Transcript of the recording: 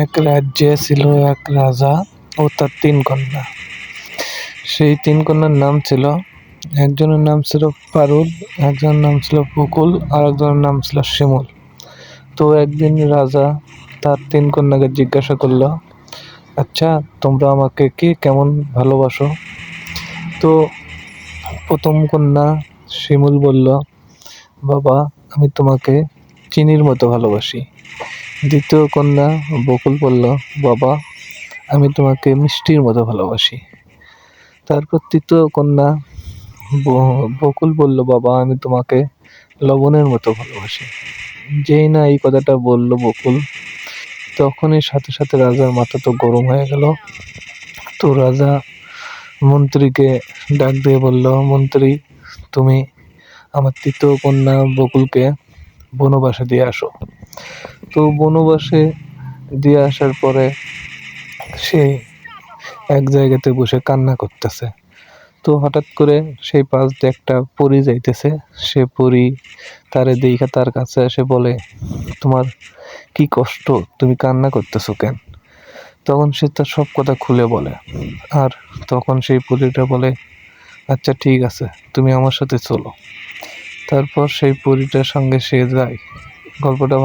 এক রাজ্যে ছিল এক রাজা ও তার ৩ কন্যা। সেই ৩ কন্যার নাম ছিল, একজনের নাম ছিল পারুল, একজনের নাম ছিল বকুল, আর একজনের নাম ছিল শিমুল। তো একদিন রাজা তার ৩ কন্যাকে জিজ্ঞাসা করলো, আচ্ছা তোমরা আমাকে কি কেমন ভালোবাসো? তো প্রথম কন্যা শিমুল বলল, বাবা আমি তোমাকে চিনির মতো ভালোবাসি। দ্বিতীয় কন্যা বকুল বলল, বাবা আমি তোমাকে মিষ্টির মতো ভালোবাসি। তারপর তৃতীয় কন্যা বকুল বলল, বাবা আমি তোমাকে লবণের মতো ভালোবাসি। যেই না এই কথাটা বলল বকুল, তখনই সাথে সাথে রাজার মাথা তো গরম হয়ে গেল। তো রাজা মন্ত্রীকে ডাক দিয়ে বলল, মন্ত্রী তুমি আমার তৃতীয় কন্যা বকুলকে বনবাসে দিয়ে আসো। তো বনবাসে দিয়ে আসার পরে সে এক জায়গাতে বসে কান্না করতেছে। তো হঠাৎ করে সেই পাশ দিয়ে একটা পরী যাইতেছে। সে পরী তারে দেইখা তার কাছে এসে বলে, তোমার কি কষ্ট, তুমি কান্না করতেছো কেন? তখন সে তার সব কথা খুলে বলে। আর তখন সেই পরীটা বলে, আচ্ছা ঠিক আছে তুমি আমার সাথে চলো। তারপর সেই পরীটার সঙ্গে সে যায়। গল্পটা